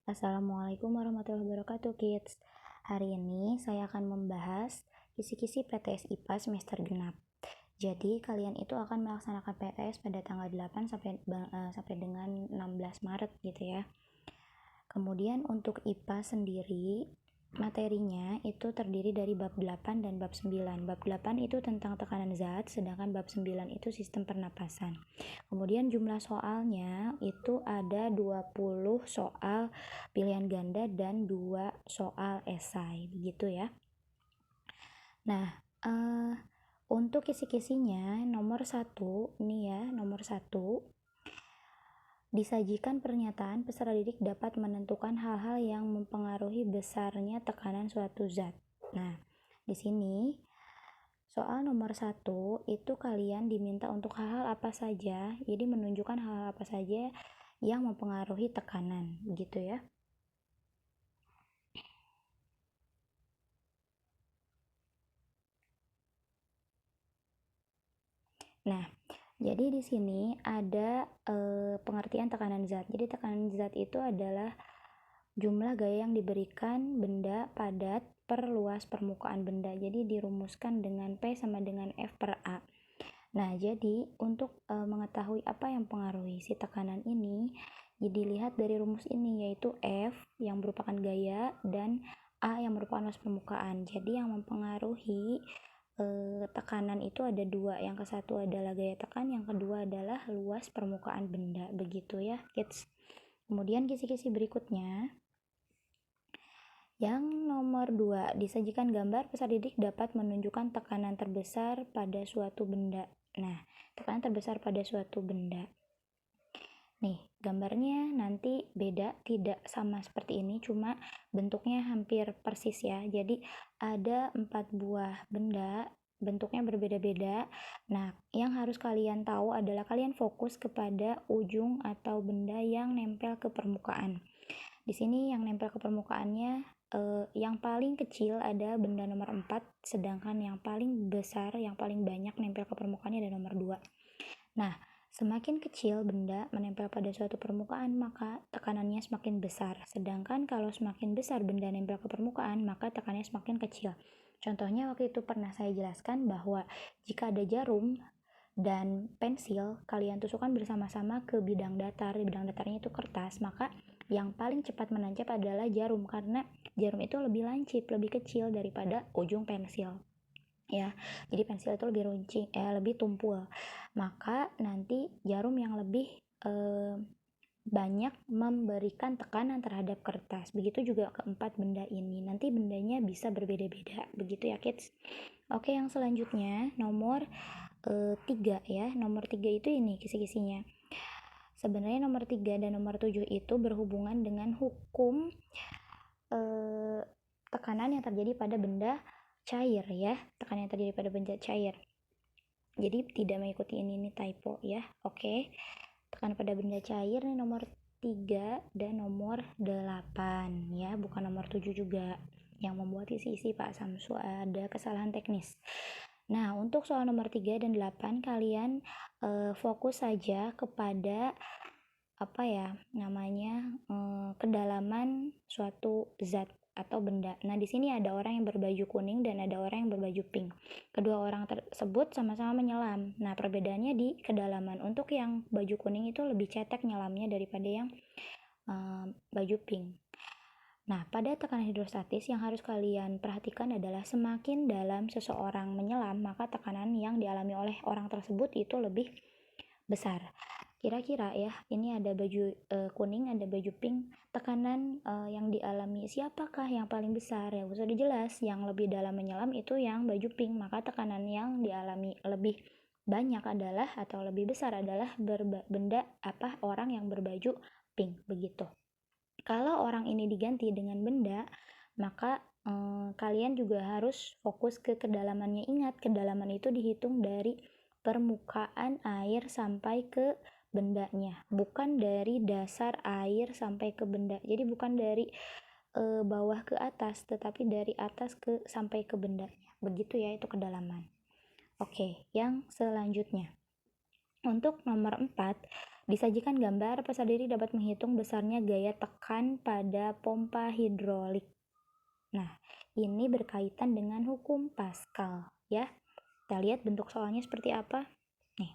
Assalamualaikum warahmatullahi wabarakatuh, kids. Hari ini saya akan membahas kisi-kisi PTS IPA semester genap. Jadi, kalian itu akan melaksanakan PTS pada tanggal 8 sampai dengan 16 Maret gitu ya. Kemudian untuk IPA sendiri, materinya itu terdiri dari bab 8 dan bab 9. Bab 8 itu tentang tekanan zat, sedangkan bab 9 itu sistem pernapasan. Kemudian jumlah soalnya itu ada 20 soal pilihan ganda dan 2 soal esai, begitu ya. Nah, untuk kisi-kisinya nomor 1 nih ya, nomor 1 disajikan pernyataan peserta didik dapat menentukan hal-hal yang mempengaruhi besarnya tekanan suatu zat. Nah, di sini soal nomor 1 itu kalian diminta untuk hal-hal apa saja, jadi menunjukkan hal-hal apa saja yang mempengaruhi tekanan, begitu ya. Nah, jadi di sini ada pengertian tekanan zat. Jadi tekanan zat itu adalah jumlah gaya yang diberikan benda padat per luas permukaan benda. Jadi dirumuskan dengan P sama dengan F per A. Nah, jadi untuk mengetahui apa yang mempengaruhi si tekanan ini, jadi lihat dari rumus ini, yaitu F yang merupakan gaya dan A yang merupakan luas permukaan. Jadi yang mempengaruhi tekanan itu ada dua. Yang ke satu adalah gaya tekan, yang kedua adalah luas permukaan benda, begitu ya kids. Kemudian kisi-kisi berikutnya, yang nomor 2, disajikan gambar peserta didik dapat menunjukkan tekanan terbesar pada suatu benda. Nah, tekanan terbesar pada suatu benda. Nih, gambarnya nanti beda, tidak sama seperti ini, cuma bentuknya hampir persis ya. Jadi ada 4 buah benda, bentuknya berbeda-beda. Nah, yang harus kalian tahu adalah kalian fokus kepada ujung atau benda yang nempel ke permukaan. Di sini yang nempel ke permukaannya yang paling kecil ada benda nomor 4, sedangkan yang paling besar, yang paling banyak nempel ke permukaannya ada nomor 2. Nah, semakin kecil benda menempel pada suatu permukaan, maka tekanannya semakin besar. Sedangkan kalau semakin besar benda nempel ke permukaan, maka tekanannya semakin kecil. Contohnya waktu itu pernah saya jelaskan bahwa jika ada jarum dan pensil, kalian tusukkan bersama-sama ke bidang datar. Bidang datarnya itu kertas, maka yang paling cepat menancap adalah jarum, karena jarum itu lebih lancip, lebih kecil daripada ujung pensil ya. Jadi pensil itu lebih runcing, lebih tumpul, maka nanti jarum yang lebih banyak memberikan tekanan terhadap kertas. Begitu juga keempat benda ini, nanti bendanya bisa berbeda-beda, begitu ya kids. Oke, yang selanjutnya nomor 3 ya. Nomor 3 itu ini kisi-kisinya. Sebenarnya nomor 3 dan nomor 7 itu berhubungan dengan hukum tekanan yang terjadi pada benda cair ya. Tekanan yang terjadi pada benda cair. Jadi tidak mengikuti ini typo ya. Oke. Tekanan pada benda cair nih nomor 3 dan nomor 8 ya, bukan nomor 7 juga. Yang membuat isi Pak Samsu ada kesalahan teknis. Nah, untuk soal nomor 3 dan 8 kalian fokus saja kepada apa ya namanya kedalaman suatu zat atau benda. Nah, di sini ada orang yang berbaju kuning dan ada orang yang berbaju pink. Kedua orang tersebut sama-sama menyelam. Nah, perbedaannya di kedalaman. Untuk yang baju kuning itu lebih cetek nyelamnya daripada yang baju pink. Nah, pada tekanan hidrostatis yang harus kalian perhatikan adalah semakin dalam seseorang menyelam, maka tekanan yang dialami oleh orang tersebut itu lebih besar. Kira-kira ya, ini ada baju kuning, ada baju pink, tekanan yang dialami siapakah yang paling besar? Ya sudah jelas, yang lebih dalam menyelam itu yang baju pink, maka tekanan yang dialami lebih banyak adalah atau lebih besar adalah benda orang yang berbaju pink, begitu. Kalau orang ini diganti dengan benda, maka kalian juga harus fokus ke kedalamannya. Ingat, kedalaman itu dihitung dari permukaan air sampai ke bendanya, bukan dari dasar air sampai ke benda. Jadi bukan dari bawah ke atas, tetapi dari atas ke sampai ke bendanya. Begitu ya, itu kedalaman. Oke, yang selanjutnya. Untuk nomor 4, Disajikan gambar, peserta didik dapat menghitung besarnya gaya tekan pada pompa hidrolik. Nah, ini berkaitan dengan hukum Pascal ya. Kita lihat bentuk soalnya seperti apa. Nih.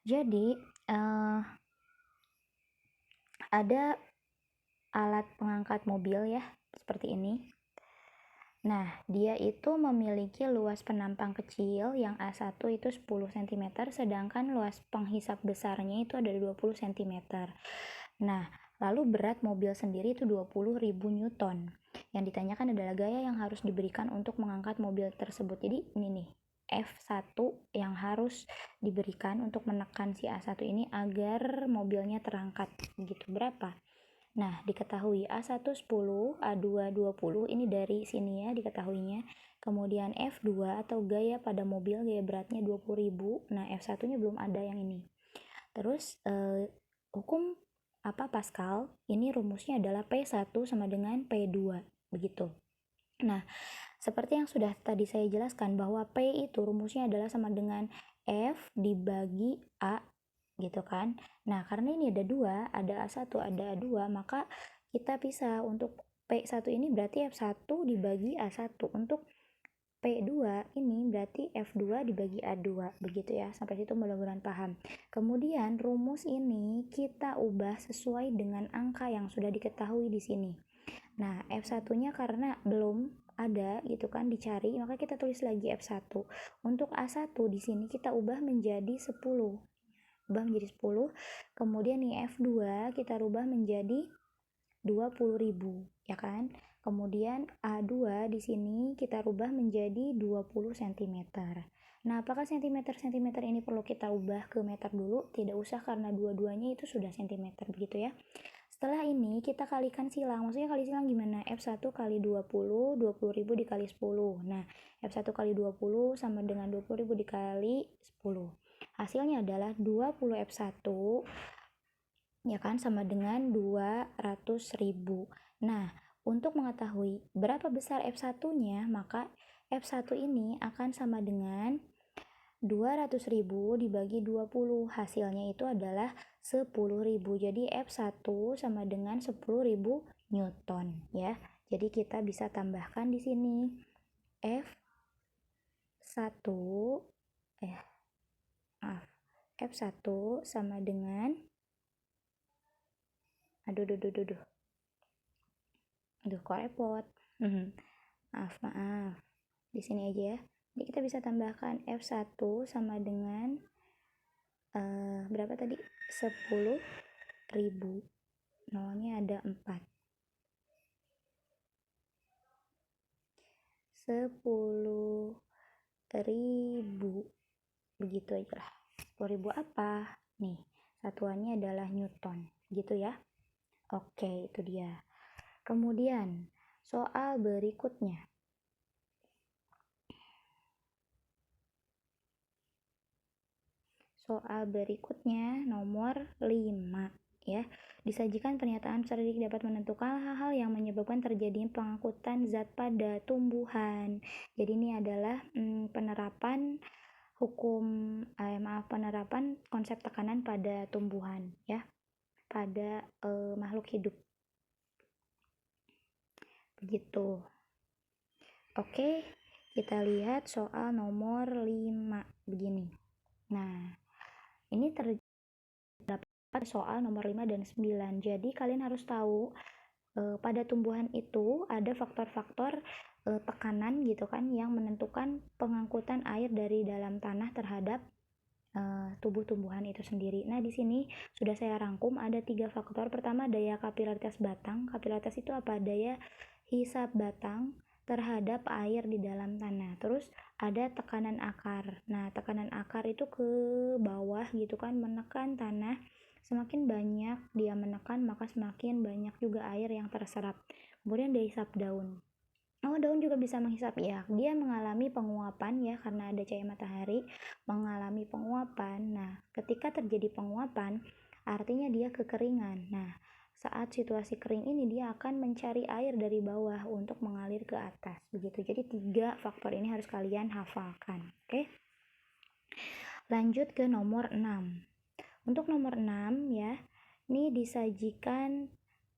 Jadi, ada alat pengangkat mobil ya, seperti ini. Nah, dia itu memiliki luas penampang kecil yang A1 itu 10 cm, sedangkan luas penghisap besarnya itu ada 20 cm. Nah, lalu berat mobil sendiri itu 20.000 Newton. Yang ditanyakan adalah gaya yang harus diberikan untuk mengangkat mobil tersebut. Jadi ini nih, F1 yang harus diberikan untuk menekan si A1 ini agar mobilnya terangkat. Begitu berapa? Nah, diketahui A1 10, A2 20, ini dari sini ya diketahuinya. Kemudian F2 atau gaya pada mobil, gaya beratnya 20.000. Nah, F1-nya belum ada yang ini. Terus hukum Pascal, ini rumusnya adalah P1 sama dengan P2, begitu. Nah, seperti yang sudah tadi saya jelaskan bahwa P itu rumusnya adalah sama dengan F dibagi A, gitu kan. Nah, karena ini ada dua, ada A1, ada A2, maka kita bisa untuk P1 ini berarti F1 dibagi A1. Untuk P2 ini berarti F2 dibagi A2, begitu ya. Sampai situ mudah-mudahan paham. Kemudian rumus ini kita ubah sesuai dengan angka yang sudah diketahui di sini. Nah, F1-nya karena belum ada gitu kan dicari, maka kita tulis lagi F1. Untuk A1 di sini kita ubah menjadi 10. Ubah menjadi 10. Kemudian nih F2 kita rubah menjadi 20.000, ya kan? Kemudian A2 di sini kita rubah menjadi 20 cm. Nah, apakah sentimeter ini perlu kita ubah ke meter dulu? Tidak usah karena dua-duanya itu sudah sentimeter, begitu ya. Setelah ini kita kalikan silang. Maksudnya kali silang gimana? F1 kali 20, 20.000 dikali 10. Nah, F1 kali 20 sama dengan 20.000 dikali 10. Hasilnya adalah 20 F1 ya kan sama dengan 200.000. Nah, untuk mengetahui berapa besar F1-nya, maka F1 ini akan sama dengan 200.000 dibagi 20. Hasilnya itu adalah 10.000. Jadi F1 sama dengan 10.000 Newton ya. Jadi kita bisa tambahkan di sini F1 F1 sama dengan aduh kok repot. Maaf. Di sini aja ya. Jadi kita bisa tambahkan F1 sama dengan berapa tadi? 10.000. Nolnya ada 4. 10.000. Begitu aja lah. 10.000 apa? Nih, satuannya adalah Newton. Gitu ya. Oke, itu dia. Kemudian, soal berikutnya. Soal berikutnya nomor 5 ya. Disajikan pernyataan peserta didik dapat menentukan hal-hal yang menyebabkan terjadinya pengangkutan zat pada tumbuhan. Jadi ini adalah penerapan penerapan konsep tekanan pada tumbuhan ya. Pada makhluk hidup. Begitu. Oke, kita lihat soal nomor 5 begini. Nah, ini terdapat soal nomor 5 dan 9. Jadi kalian harus tahu pada tumbuhan itu ada faktor-faktor tekanan gitu kan yang menentukan pengangkutan air dari dalam tanah terhadap tubuh tumbuhan itu sendiri. Nah, di sini sudah saya rangkum ada 3 faktor. Pertama, daya kapilaritas batang. Kapilaritas itu apa? Daya hisap batang terhadap air di dalam tanah. Terus ada tekanan akar. Nah, tekanan akar itu ke bawah gitu kan, menekan tanah. Semakin banyak dia menekan, maka semakin banyak juga air yang terserap. Kemudian daya hisap daun. Daun juga bisa menghisap ya. Dia mengalami penguapan ya karena ada cahaya matahari, mengalami penguapan. Nah, ketika terjadi penguapan, artinya dia kekeringan. Nah, saat situasi kering ini dia akan mencari air dari bawah untuk mengalir ke atas. Begitu. Jadi 3 faktor ini harus kalian hafalkan. Oke? Lanjut ke nomor 6. Untuk nomor 6 ya, ini disajikan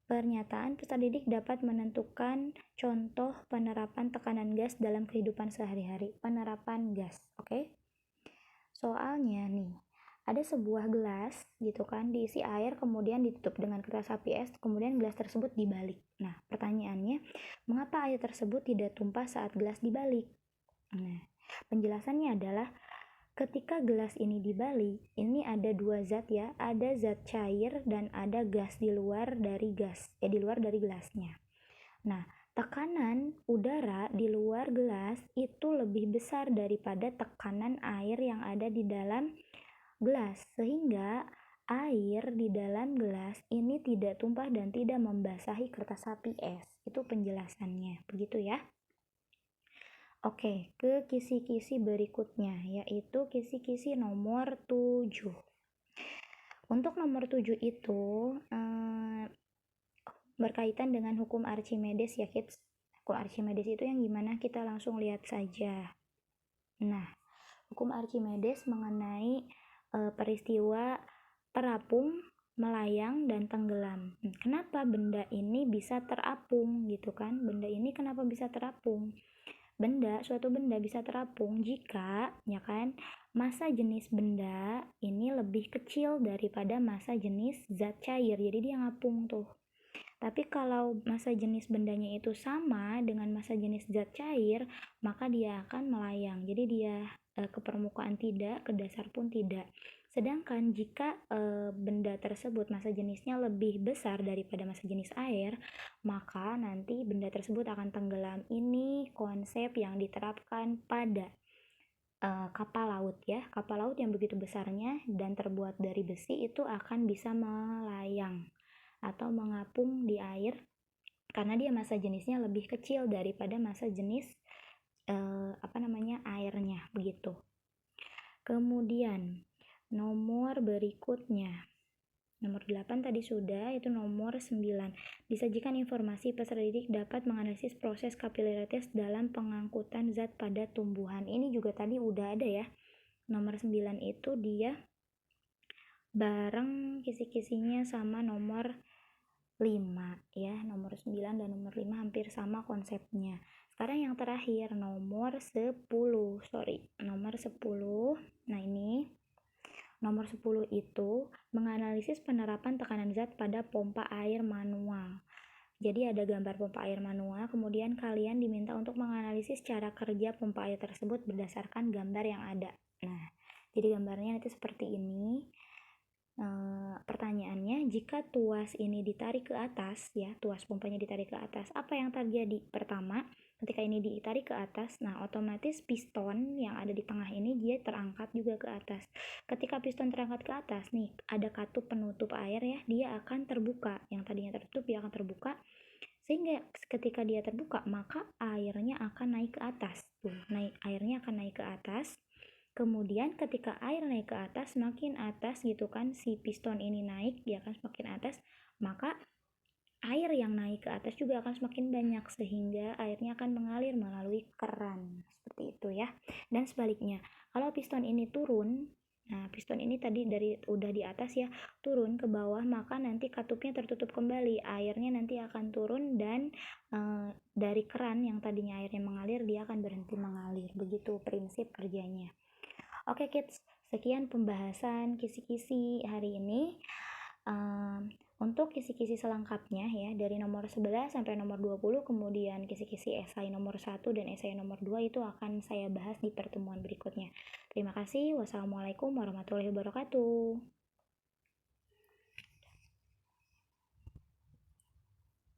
pernyataan peserta didik dapat menentukan contoh penerapan tekanan gas dalam kehidupan sehari-hari. Penerapan gas, oke? Soalnya nih, ada sebuah gelas gitu kan, diisi air kemudian ditutup dengan kertas HPS, kemudian gelas tersebut dibalik. Nah, pertanyaannya, mengapa air tersebut tidak tumpah saat gelas dibalik? Nah, penjelasannya adalah ketika gelas ini dibalik, ini ada dua zat ya, ada zat cair dan ada gas di luar dari di luar dari gelasnya. Nah, tekanan udara di luar gelas itu lebih besar daripada tekanan air yang ada di dalam gelas, sehingga air di dalam gelas ini tidak tumpah dan tidak membasahi kertas HPS. Itu penjelasannya, begitu ya. Oke, ke kisi-kisi berikutnya, yaitu kisi-kisi nomor 7. Untuk nomor 7 itu berkaitan dengan hukum Archimedes ya kids. Hukum Archimedes itu yang gimana? Kita langsung lihat saja. Nah, hukum Archimedes mengenai peristiwa terapung, melayang, dan tenggelam. Kenapa benda ini bisa terapung gitu kan? Benda ini kenapa bisa terapung? Suatu benda bisa terapung jika ya kan massa jenis benda ini lebih kecil daripada massa jenis zat cair, jadi dia ngapung tuh. Tapi kalau massa jenis bendanya itu sama dengan massa jenis zat cair, maka dia akan melayang, jadi dia ke permukaan tidak, ke dasar pun tidak. Sedangkan jika benda tersebut massa jenisnya lebih besar daripada massa jenis air, maka nanti benda tersebut akan tenggelam. Ini konsep yang diterapkan pada kapal laut ya. Kapal laut yang begitu besarnya dan terbuat dari besi itu akan bisa melayang atau mengapung di air karena dia massa jenisnya lebih kecil daripada massa jenis airnya begitu. Kemudian nomor berikutnya, nomor 8 tadi sudah, itu nomor 9. Disajikan informasi peserta didik dapat menganalisis proses kapilaritas dalam pengangkutan zat pada tumbuhan. Ini juga tadi udah ada ya. Nomor 9 itu dia bareng kisi-kisinya sama nomor 5 ya. Nomor 9 dan nomor 5 hampir sama konsepnya. Sekarang yang terakhir nomor 10. Nomor 10. Nah, ini nomor 10 itu menganalisis penerapan tekanan zat pada pompa air manual. Jadi ada gambar pompa air manual, kemudian kalian diminta untuk menganalisis cara kerja pompa air tersebut berdasarkan gambar yang ada. Nah, jadi gambarnya nanti seperti ini. Pertanyaannya, jika tuas ini ditarik ke atas ya, tuas pompanya ditarik ke atas, apa yang terjadi? Pertama, ketika ini ditarik ke atas, nah otomatis piston yang ada di tengah ini dia terangkat juga ke atas. Ketika piston terangkat ke atas nih, ada katup penutup air ya, dia akan terbuka. Yang tadinya tertutup dia akan terbuka. Sehingga ketika dia terbuka, maka airnya akan naik ke atas. Airnya akan naik ke atas. Kemudian ketika air naik ke atas, semakin atas gitu kan, si piston ini naik, dia akan semakin atas, maka air yang naik ke atas juga akan semakin banyak, sehingga airnya akan mengalir melalui keran, seperti itu ya. Dan sebaliknya, kalau piston ini turun, nah piston ini tadi udah di atas ya, turun ke bawah, maka nanti katupnya tertutup kembali, airnya nanti akan turun dan dari keran yang tadinya airnya mengalir, dia akan berhenti mengalir. Begitu prinsip kerjanya. Oke kids, sekian pembahasan kisi-kisi hari ini. Untuk kisi-kisi selengkapnya ya, dari nomor 11 sampai nomor 20, kemudian kisi-kisi esai nomor 1 dan esai nomor 2 itu akan saya bahas di pertemuan berikutnya. Terima kasih. Wassalamualaikum warahmatullahi wabarakatuh.